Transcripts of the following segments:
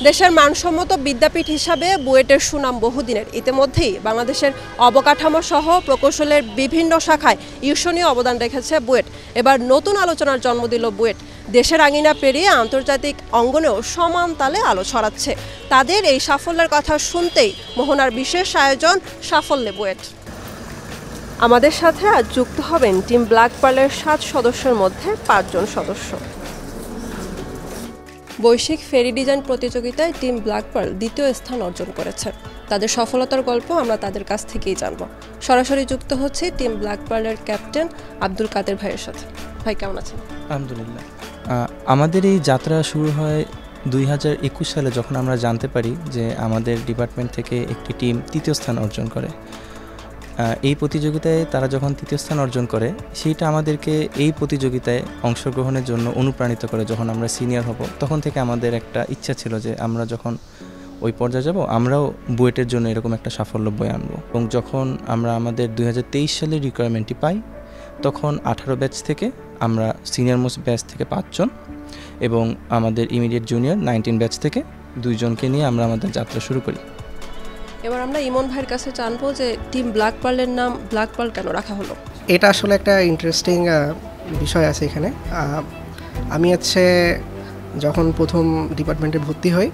দেশের মানসম্মত বিদ্যাপীঠ হিসাবে বুয়েটের সুনাম বহুদিনের। ইতিমধ্যেই বাংলাদেশের অবকাঠামো সহ প্রকৌশলের বিভিন্ন শাখায় ঈর্ষণীয় অবদান রেখেছে বুয়েট। এবার নতুন আলোচনার জন্ম দিল বুয়েট। দেশের আঙিনা পেরিয়ে আন্তর্জাতিক অঙ্গনেও সমান তালে আলো ছড়াচ্ছে। তাদের এই সাফল্যের কথা শুনতেই মোহনার বিশেষ আয়োজন সাফল্যে বুয়েট। আমাদের সাথে আজ যুক্ত হবেন টিম ব্ল্যাক পার্লের 7 সদস্যের মধ্যে 5 জন সদস্য। বৈশ্বিক ফেরি ডিজাইন প্রতিযোগিতায় টিম ব্ল্যাক পার্ল দ্বিতীয় স্থান অর্জন করেছে। তাদের সফলতার গল্প আমরা তাদের কাছ থেকেই জানব। সরাসরি যুক্ত হচ্ছে টিম ব্ল্যাক পার্লের ক্যাপ্টেন আব্দুল কাদের ভাইয়ের সাথে। ভাই কেমন আছেন? আলহামদুলিল্লাহ। আমাদের এই যাত্রা শুরু হয় 2021 সালে, যখন আমরা জানতে পারি যে আমাদের ডিপার্টমেন্ট থেকে একটি টিম তৃতীয় স্থান অর্জন করে। এই প্রতিযোগিতায় তারা যখন তৃতীয় স্থান অর্জন করে, সেইটা আমাদেরকে এই প্রতিযোগিতায় অংশগ্রহণের জন্য অনুপ্রাণিত করে। যখন আমরা সিনিয়র হব, তখন থেকে আমাদের একটা ইচ্ছা ছিল যে আমরা যখন ওই পর্যায়ে যাব, আমরাও বুয়েটের জন্য এরকম একটা সাফল্য বয়ে আনবো। এবং যখন আমরা আমাদের 2023 সালের রিকোয়ারমেন্টটি পাই, তখন 18 ব্যাচ থেকে আমরা সিনিয়র মোস্ট ব্যাচ থেকে 5 জন এবং আমাদের ইমিডিয়েট জুনিয়র 19 ব্যাচ থেকে 2 জনকে নিয়ে আমরা আমাদের যাত্রা শুরু করি। এবার আমরা ইমন ভাইয়ের কাছে জানবো যে টিম ব্ল্যাক পার্লের নাম ব্ল্যাক পার্ল কেন রাখা হলো। এটা আসলে একটা ইন্টারেস্টিং বিষয় আছে এখানে। আমি যখন প্রথম ডিপার্টমেন্টে ভর্তি হই,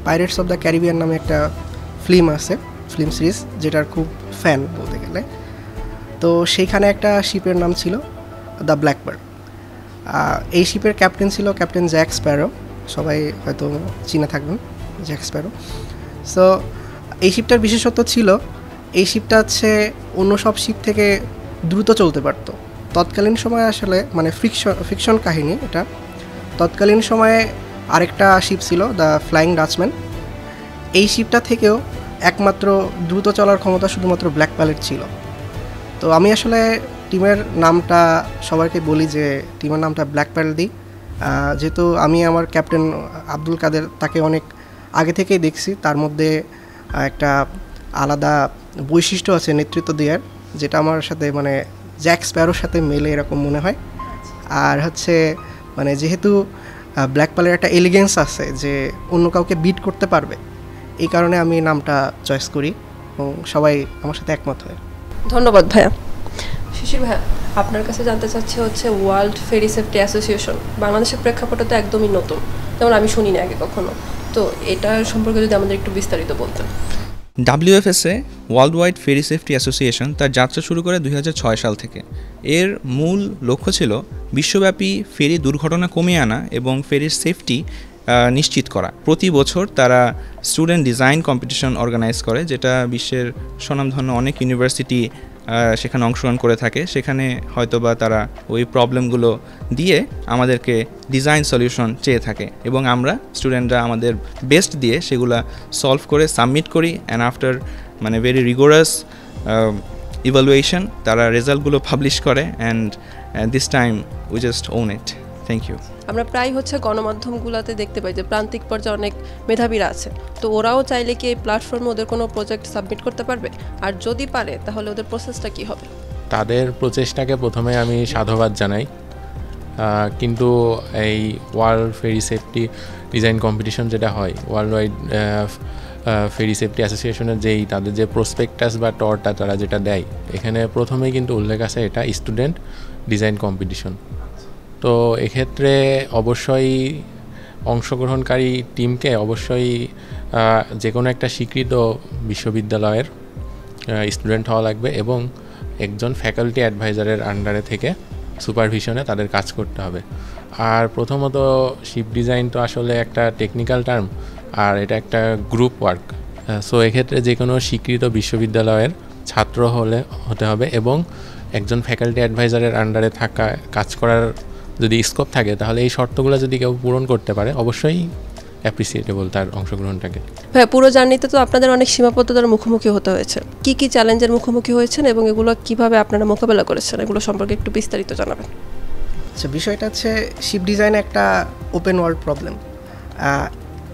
পাইরেটস অফ দ্য ক্যারিবিয়ান নামে একটা ফিল্ম আছে, ফিল্ম সিরিজ, যেটার খুব ফ্যান বলতে গেলে। তো সেইখানে একটা শিপের নাম ছিল দ্য ব্ল্যাক পার্ল। এই শিপের ক্যাপ্টেন ছিল ক্যাপ্টেন জ্যাক স্প্যারো। সবাই হয়তো চিনে থাকবেন জ্যাক স্প্যারো। সো এই শিপটার বিশেষত্ব ছিল, এই শিপটা অন্য সব শিপ থেকে দ্রুত চলতে পারতো। তৎকালীন সময়ে আসলে মানে ফিকশন কাহিনী এটা। তৎকালীন সময়ে আরেকটা শিপ ছিল দ্য ফ্লাইং ডাচম্যান। এই শিপটা থেকেও একমাত্র দ্রুত চলার ক্ষমতা শুধুমাত্র ব্ল্যাক পার্লের ছিল। তো আমি আসলে টিমের নামটা সবাইকে বলি যে টিমের নামটা ব্ল্যাক পার্ল দিই, যেহেতু আমি আমার ক্যাপ্টেন আব্দুল কাদের তাকে অনেক আগে থেকেই দেখছি। তার মধ্যে একটা আলাদা বৈশিষ্ট্য আছে নেতৃত্ব দেওয়ার, যেটা আমার সাথে মানে জ্যাক স্প্যারোর সাথে মেলে এরকম মনে হয়। আর মানে যেহেতু ব্ল্যাক পার্লের একটা এলিগেন্স আছে যে অন্য কাউকে বিট করতে পারবে, এই কারণে আমি নামটা চয়েস করি এবং সবাই আমার সাথে একমত হয়। ধন্যবাদ ভাইয়া। শিশির ভাইয়া, আপনার কাছে জানতে চাচ্ছি ওয়ার্ল্ড ফেরি সেফটি অ্যাসোসিয়েশন বাংলাদেশের প্রেক্ষাপটে তো একদমই নতুন, যেমন আমি শুনি না আগে কখনো। তো এটা সম্পর্কে যদি আমাদের একটু বিস্তারিত বলতেন। WFSA ওয়ার্ল্ড ওয়াইড ফেরি সেফটি অ্যাসোসিয়েশন তার যাত্রা শুরু করে 2006 সাল থেকে। এর মূল লক্ষ্য ছিল বিশ্বব্যাপী ফেরি দুর্ঘটনা কমিয়ে আনা এবং ফেরির সেফটি নিশ্চিত করা। প্রতি বছর তারা স্টুডেন্ট ডিজাইন কম্পিটিশন অর্গানাইজ করে, যেটা বিশ্বের স্বনামধন্য অনেক ইউনিভার্সিটি সেখানে অংশগ্রহণ করে থাকে। সেখানে হয়তোবা তারা ওই প্রবলেমগুলো দিয়ে আমাদেরকে ডিজাইন সলিউশন চেয়ে থাকে এবং আমরা স্টুডেন্টরা আমাদের বেস্ট দিয়ে সেগুলা সলভ করে সাবমিট করি। অ্যান্ড আফটার মানে ভেরি রিগোরাস ইভালুয়েশন তারা রেজাল্টগুলো পাবলিশ করে। And this time we just won it. Thank you. আমরা প্রায় গণমাধ্যমগুলোতে দেখতে পাই যে প্রান্তিক পর্যায়ে অনেক মেধাবীরা আছে, তো ওরাও চাইলে কি এই প্ল্যাটফর্মে ওদের কোনো প্রজেক্ট সাবমিট করতে পারবে? আর যদি পারে তাহলে ওদের প্রসেসটা কি হবে? তাদের প্রচেষ্টাকে প্রথমে আমি সাধুবাদ জানাই, কিন্তু এই ওয়ার্ল্ড ফেরি সেফটি ডিজাইন কম্পিটিশন যেটা হয়, ওয়ার্ল্ড ওয়াইড ফেরি সেফটি অ্যাসোসিয়েশনের তাদের যে প্রসপেক্টাস বা টরটা তারা যেটা দেয়, এখানে প্রথমেই কিন্তু উল্লেখ আছে এটা স্টুডেন্ট ডিজাইন কম্পিটিশন। তো এক্ষেত্রে অবশ্যই অংশগ্রহণকারী টিমকে অবশ্যই যে কোনো একটা স্বীকৃত বিশ্ববিদ্যালয়ের স্টুডেন্ট হওয়া লাগবে এবং একজন ফ্যাকাল্টি অ্যাডভাইজারের আন্ডারে থেকে সুপারভিশনে তাদের কাজ করতে হবে। আর প্রথমত শিপ ডিজাইন তো আসলে একটা টেকনিক্যাল টার্ম, আর এটা একটা গ্রুপ ওয়ার্ক। সো এক্ষেত্রে যে কোনো স্বীকৃত বিশ্ববিদ্যালয়ের ছাত্র হতে হবে এবং একজন ফ্যাকাল্টি অ্যাডভাইজারের আন্ডারে কাজ করার যদি স্কোপ থাকে, তাহলে এই শর্তগুলো যদি কেউ পূরণ করতে পারে অবশ্যই অ্যাপ্রিসিয়েটেবল তার অংশগ্রহণটাকে। ভাই, পুরো জার্নিতে তো আপনাদের অনেক সীমাবদ্ধতার মুখোমুখি হতে হয়েছে। কি কি চ্যালেঞ্জের মুখোমুখি হয়েছেন এবং এগুলো কিভাবে আপনারা মোকাবেলা করেছেন, এগুলো সম্পর্কে একটু বিস্তারিত জানাবেন। আচ্ছা, বিষয়টা শিপ ডিজাইনে একটা ওপেন ওয়ার্ল্ড প্রবলেম।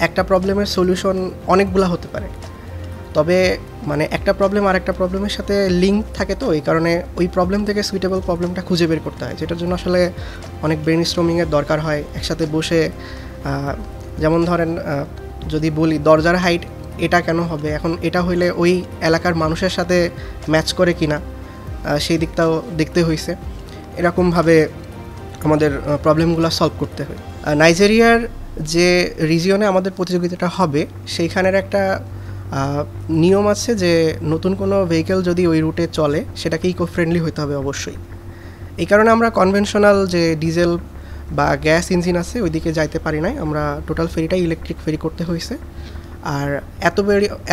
একটা প্রবলেমের সলিউশন অনেকগুলো হতে পারে, তবে মানে একটা প্রবলেম আর একটা প্রবলেমের সাথে লিঙ্ক থাকে, তো এই কারণে ওই প্রবলেম থেকে সুইটেবল প্রবলেমটা খুঁজে বের করতে হয়, যেটার জন্য আসলে অনেক ব্রেইনস্টর্মিংয়ের দরকার হয়। একসাথে বসে যেমন ধরেন যদি বলি দরজার হাইট এটা কেন হবে, এখন এটা হইলে ওই এলাকার মানুষের সাথে ম্যাচ করে কিনা সেই দিকটাও দেখতে হয়েছে। এরকমভাবে আমাদের প্রবলেমগুলো সলভ করতে হয়। নাইজেরিয়ার যে রিজিয়নে আমাদের প্রতিযোগিতাটা হবে সেইখানের একটা নিয়ম আছে যে নতুন কোনো ভেহিকেল যদি ওই রুটে চলে সেটাকে ইকো ফ্রেন্ডলি হতে হবে অবশ্যই। এই কারণে আমরা কনভেনশনাল যে ডিজেল বা গ্যাস ইঞ্জিন আছে ওই দিকে যাইতে পারি নাই, আমরা টোটাল ফেরিটাই ইলেকট্রিক ফেরি করতে হয়েছে। আর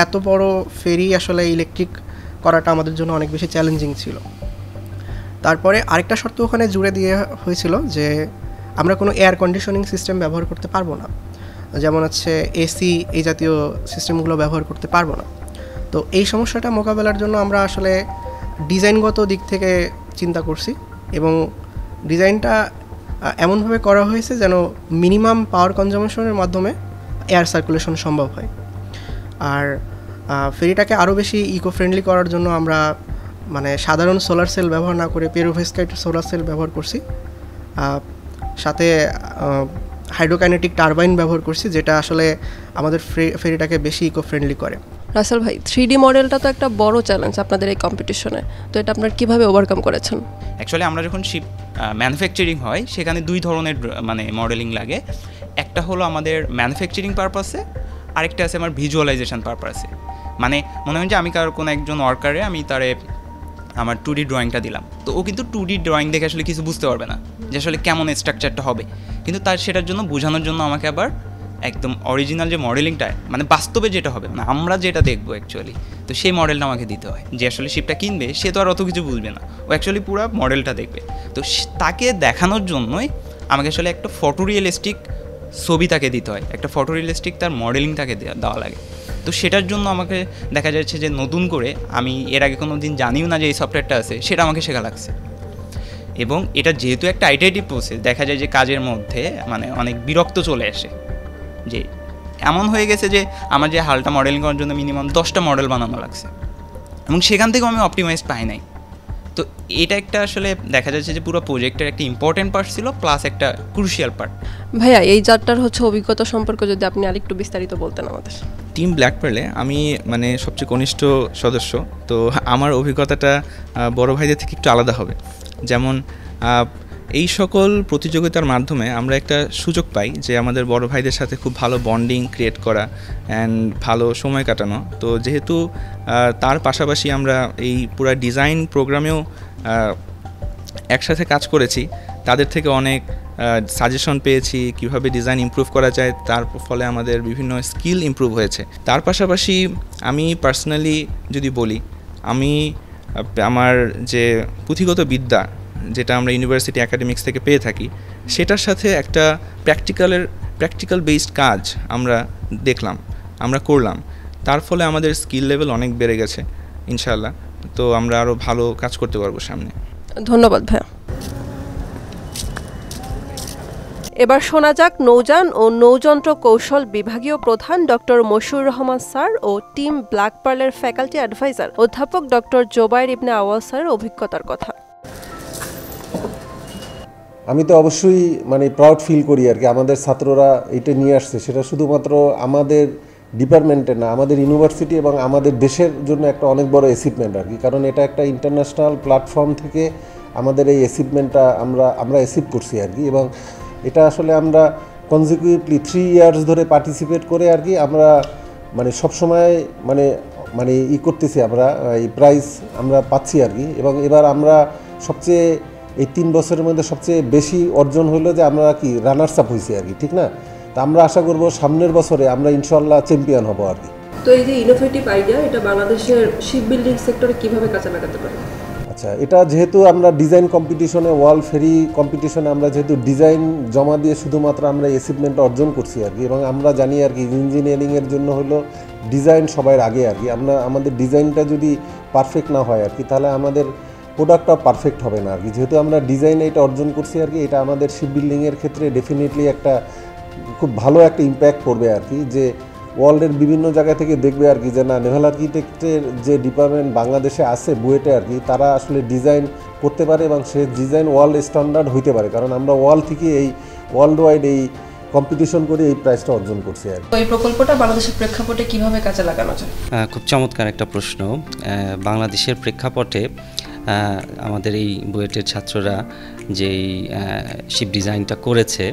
এত বড় ফেরি আসলে ইলেকট্রিক করাটা আমাদের জন্য অনেক বেশি চ্যালেঞ্জিং ছিল। তারপরে আরেকটা শর্ত ওখানে জুড়ে দিয়ে হয়েছিল যে আমরা কোনো এয়ার কন্ডিশনিং সিস্টেম ব্যবহার করতে পারবো না, যেমন হচ্ছে এসি এই জাতীয় সিস্টেমগুলো ব্যবহার করতে পারবো না। তো এই সমস্যাটা মোকাবেলার জন্য আমরা আসলে ডিজাইনগত দিক থেকে চিন্তা করছি এবং ডিজাইনটা এমনভাবে করা হয়েছে যেন মিনিমাম পাওয়ার কনজামশনের মাধ্যমে এয়ার সার্কুলেশন সম্ভব হয়। আর ফেরিটাকে আরও বেশি ইকো ফ্রেন্ডলি করার জন্য আমরা মানে সাধারণ সোলার সেল ব্যবহার না করে পেরোভস্কাইট সোলার সেল ব্যবহার করছি, সাথে হাইড্রোকাইনেটিক টারবাইন ব্যবহার করছি, যেটা আসলে আমাদের ফেরিটাকে বেশি ইকো ফ্রেন্ডলি করে। রাসেল ভাই, 3D মডেলটা তো একটা বড় চ্যালেঞ্জ আপনাদের এই কম্পিটিশনে, তো এটা আপনারা কীভাবে ওভারকাম করেছেন? অ্যাকচুয়ালি আমরা যখন শিপ ম্যানুফ্যাকচারিং হয় সেখানে দুই ধরনের মানে মডেলিং লাগে। একটা হলো আমাদের ম্যানুফ্যাকচারিং পারপাসে, আরেকটা আছে আমার ভিজুয়ালাইজেশন পারপাসে। মানে মনে হয় যে আমি কারো কোনো একজন ওয়ার্কারে আমি তারে আমার 2D ড্রয়িংটা দিলাম, তো ও কিন্তু 2D ড্রয়িং দেখে আসলে কিছু বুঝতে পারবে না যে আসলে কেমন স্ট্রাকচারটা হবে, কিন্তু তার সেটার জন্য বোঝানোর জন্য আমাকে আবার একদম অরিজিনাল যে মডেলিংটা মানে বাস্তবে যেটা হবে মানে আমরা যেটা দেখবো অ্যাকচুয়ালি, তো সেই মডেলটা আমাকে দিতে হয়। যে আসলে শিপটা কিনবে সে তো আর অত কিছু বুঝবে না, ও অ্যাকচুয়ালি পুরো মডেলটা দেখবে। তো তাকে দেখানোর জন্যই আমাকে আসলে একটা ফটোরিয়েলিস্টিক ছবি তাকে দিতে হয়, একটা ফটোরিয়েলিস্টিক তার মডেলিং তাকে দেওয়া লাগে। তো সেটার জন্য আমাকে দেখা যাচ্ছে যে নতুন করে আমি এর আগে কোনো দিন জানিও না যে এই সফটওয়্যারটা আছে, সেটা আমাকে শেখা লাগছে। এবং এটা যেহেতু একটা আইটারেটিভ প্রসেস, দেখা যায় যে কাজের মধ্যে মানে অনেক বিরক্ত চলে আসে, যে এমন হয়ে গেছে যে আমার যে হালটা মডেলিং করার জন্য মিনিমাম 10টা মডেল বানানো লাগছে এবং সেখান থেকেও আমি অপটিমাইজ পাই নাই। তো এটা একটা আসলে দেখা যাচ্ছে যে পুরো প্রজেক্টের একটা ইম্পর্টেন্ট পার্ট ছিল, প্লাস একটা ক্রুশিয়াল পার্ট। ভাইয়া, এই যাত্রার অভিজ্ঞতা সম্পর্কে যদি আপনি আরেকটু বিস্তারিত বলতেন আমাদের। টিম ব্ল্যাক পার্লে আমি মানে সবচেয়ে কনিষ্ঠ সদস্য, তো আমার অভিজ্ঞতাটা বড় ভাইদের থেকে একটু আলাদা হবে। যেমন এই সকল প্রতিযোগিতার মাধ্যমে আমরা একটা সুযোগ পাই যে আমাদের বড় ভাইদের সাথে খুব ভালো বন্ডিং ক্রিয়েট করা অ্যান্ড ভালো সময় কাটানো। তো যেহেতু তার পাশাপাশি আমরা এই পুরো ডিজাইন প্রোগ্রামেও একসাথে কাজ করেছি, তাদের থেকে অনেক সাজেশন পেয়েছি কিভাবে ডিজাইন ইমপ্রুভ করা যায়, তার ফলে আমাদের বিভিন্ন স্কিল ইমপ্রুভ হয়েছে। তার পাশাপাশি আমি পার্সোনালি যদি বলি, আমি আমার যে পুঁথিগত বিদ্যা যেটা আমরা ইউনিভার্সিটি একাডেমিক্স থেকে পেয়ে থাকি, সেটার সাথে একটা প্র্যাকটিক্যাল বেসড কাজ আমরা দেখলাম, আমরা করলাম, তার ফলে আমাদের স্কিল লেভেল অনেক বেড়ে গেছে ইনশাআল্লাহ। তো আমরা আরও ভালো কাজ করতে পারবো সামনে। ধন্যবাদ ভাইয়া। এবার শোনা যাক নৌযান ও নৌযন্ত্র কৌশল বিভাগীয় প্রধান ডক্টর মশিউর রহমান স্যার ও টিম ব্ল্যাক পার্লের ফ্যাকাল্টি অ্যাডভাইজার অধ্যাপক ডক্টর জোবায়ের ইবনে আওয়াল স্যারের অভিজ্ঞতার কথা। আমি তো অবশ্যই মানে প্রাউড ফিল করি আর কি, আমাদের ছাত্ররা এটা নিয়ে আসছে, সেটা শুধুমাত্র আমাদের ডিপার্টমেন্টে না, আমাদের ইউনিভার্সিটি এবং আমাদের দেশের জন্য একটা অনেক বড় অ্যাচিভমেন্ট আর কি। কারণ এটা একটা ইন্টারন্যাশনাল প্ল্যাটফর্ম থেকে আমাদের এই অ্যাচিভমেন্টটা আমরা অ্যাচিভ করছি আর কি। এবং এটা আসলে আমরা কনজিকিউটিভলি 3 ইয়ার্স ধরে পার্টিসিপেট করে আর কি আমরা মানে সবসময় মানে করতেছি, আমরা এই প্রাইজ আমরা পাচ্ছি আর কি। এবং এবার আমরা সবচেয়ে এই 3 বছরের মধ্যে সবচেয়ে বেশি অর্জন হলো যে আমরা কি রানার্স আপ হয়েছি আর কি, ঠিক না? তা আমরা আশা করব সামনের বছরে আমরা ইনশাল্লাহ চ্যাম্পিয়ন হব আর কি। তো এই যে ইনোভেটিভ আইডিয়া, এটা বাংলাদেশের শিপ বিল্ডিং সেক্টরে কিভাবে কাজে লাগাতে পারে? আচ্ছা, এটা যেহেতু আমরা ডিজাইন কম্পিটিশনে, ওয়ার্ল্ড ফেরি কম্পিটিশনে আমরা যেহেতু ডিজাইন জমা দিয়ে শুধুমাত্র আমরা অ্যাচিভমেন্টটা অর্জন করছি আর কি। এবং আমরা জানি আর কি ইঞ্জিনিয়ারিংয়ের জন্য হলো ডিজাইন সবার আগে আর কি। আমাদের ডিজাইনটা যদি পারফেক্ট না হয় আর কি, তাহলে আমাদের প্রোডাক্টটা পারফেক্ট হবে না আর কি। যেহেতু আমরা ডিজাইনে এটা অর্জন করছি আর কি, এটা আমাদের শিপ বিল্ডিংয়ের ক্ষেত্রে ডেফিনেটলি একটা খুব ভালো একটা ইম্প্যাক্ট পড়বে আর কি। যে ওয়ার্ল্ডের বিভিন্ন জায়গা থেকে দেখবে আর কি যে না, নেভাল আর্কিটেক্টের যে ডিপার্টমেন্ট বাংলাদেশে আছে বুয়েটে আর কি, তারা আসলে ডিজাইন করতে পারে এবং সে ডিজাইন ওয়ার্ল্ড স্ট্যান্ডার্ড হইতে পারে। কারণ আমরা ওয়ার্ল্ড থেকে এই ওয়ার্ল্ড ওয়াইড এই কম্পিটিশন করে এই প্রাইজটা অর্জন করছি আর কি। তো এই প্রকল্পটা বাংলাদেশের প্রেক্ষাপটে কিভাবে কাজে লাগানো যায়? খুব চমৎকার একটা প্রশ্ন। বাংলাদেশের প্রেক্ষাপটে আমাদের এই বুয়েটের ছাত্ররা যেই শিপ ডিজাইনটা করেছে,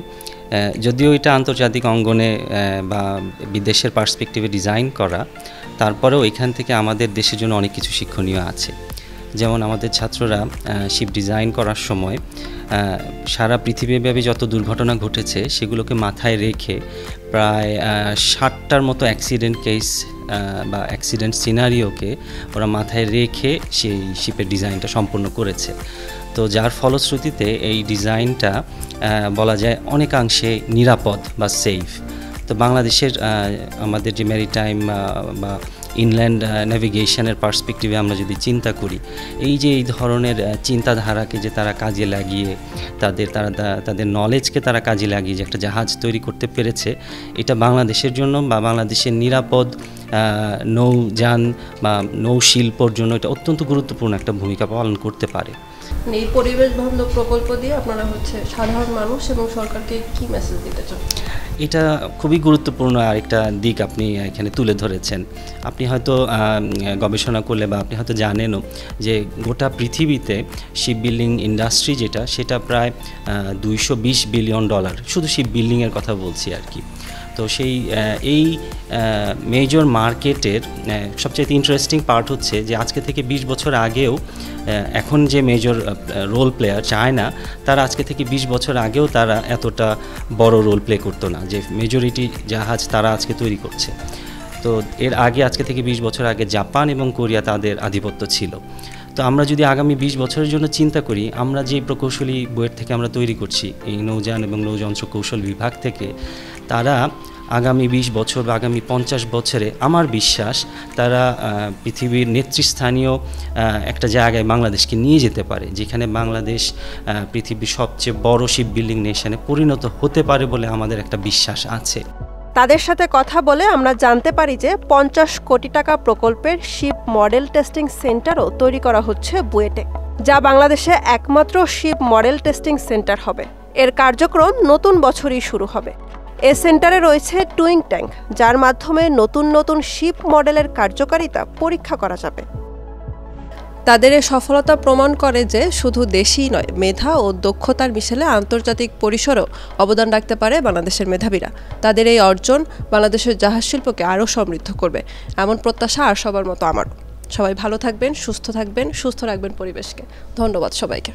যদিও এটা আন্তর্জাতিক অঙ্গনে বা বিদেশের পার্সপেক্টিভে ডিজাইন করা, তারপরেও এখান থেকে আমাদের দেশের জন্য অনেক কিছু শিক্ষণীয় আছে। যেমন আমাদের ছাত্ররা শিপ ডিজাইন করার সময় সারা পৃথিবীব্যাপী যত দুর্ঘটনা ঘটেছে সেগুলোকে মাথায় রেখে প্রায় 60টার মতো অ্যাক্সিডেন্ট কেস বা অ্যাক্সিডেন্ট সিনারিওকে ওরা মাথায় রেখে সেই শিপের ডিজাইনটা সম্পূর্ণ করেছে। তো যার ফলশ্রুতিতে এই ডিজাইনটা বলা যায় অনেকাংশে নিরাপদ বা সেফ। তো বাংলাদেশের আমাদের যে ম্যারিটাইম বা ইনল্যান্ড নেভিগেশনের পার্সপেক্টিভে আমরা যদি চিন্তা করি, এই যে এই ধরনের চিন্তাধারাকে যে তারা কাজে লাগিয়ে তাদের নলেজকে তারা কাজে লাগিয়ে যে একটা জাহাজ তৈরি করতে পেরেছে, এটা বাংলাদেশের জন্য বা বাংলাদেশের নিরাপদ নৌযান বা নৌশিল্পর জন্য এটা অত্যন্ত গুরুত্বপূর্ণ একটা ভূমিকা পালন করতে পারে। এই পরিবেশ বান্ধব প্রকল্প দিয়ে আপনারা সাধারণ মানুষ এবং সরকারকে কি মেসেজ দিতে চান? এটা খুবই গুরুত্বপূর্ণ আরেকটা দিক আপনি এখানে তুলে ধরেছেন। আপনি হয়তো গবেষণা করলে বা আপনি হয়তো জানেনও যে গোটা পৃথিবীতে শিপ বিল্ডিং ইন্ডাস্ট্রি সেটা প্রায় $220 বিলিয়ন, শুধু শিপ বিল্ডিংয়ের কথা বলছি আর কি। তো এই মেজর মার্কেটের সবচেয়ে ইন্টারেস্টিং পার্ট হচ্ছে যে আজকে থেকে 20 বছর আগেও এখন যে মেজর রোল প্লেয়ার চায়না, তারা আজকে থেকে 20 বছর আগেও তারা এতটা বড় রোল প্লে করতো না, যে মেজরিটি জাহাজ তারা আজকে তৈরি করছে। তো এর আগে আজকে থেকে 20 বছর আগে জাপান এবং কোরিয়া তাদের আধিপত্য ছিল। তো আমরা যদি আগামী 20 বছরের জন্য চিন্তা করি, আমরা যে প্রকৌশলী বুয়েট থেকে আমরা তৈরি করছি এই নৌযান এবং নৌযন্ত্র কৌশল বিভাগ থেকে, তারা আগামী 20 বছর বা আগামী 50 বছরে আমার বিশ্বাস তারা পৃথিবীর নেতৃস্থানীয় একটা জায়গায় বাংলাদেশকে নিয়ে যেতে পারে, যেখানে বাংলাদেশ পৃথিবীর সবচেয়ে বড় শিপ বিল্ডিং নেশনে পরিণত হতে পারে বলে আমাদের একটা বিশ্বাস আছে। তাদের সাথে কথা বলে আমরা জানতে পারি যে 50 কোটি টাকা প্রকল্পের শিপ মডেল টেস্টিং সেন্টারও তৈরি করা হচ্ছে বুয়েটে, যা বাংলাদেশে একমাত্র শিপ মডেল টেস্টিং সেন্টার হবে। এর কার্যক্রম নতুন বছরই শুরু হবে। এ সেন্টারে রয়েছে টুইং ট্যাঙ্ক, যার মাধ্যমে নতুন নতুন শিপ মডেলের কার্যকারিতা পরীক্ষা করা যাবে। তাদের এই সফলতা প্রমাণ করে যে শুধু দেশই নয়, মেধা ও দক্ষতার মিশেলে আন্তর্জাতিক পরিসরেও অবদান রাখতে পারে বাংলাদেশের মেধাবীরা। তাদের এই অর্জন বাংলাদেশের জাহাজ শিল্পকে আরও সমৃদ্ধ করবে, এমন প্রত্যাশা আর সবার মতো আমারও। সবাই ভালো থাকবেন, সুস্থ রাখবেন পরিবেশকে। ধন্যবাদ সবাইকে।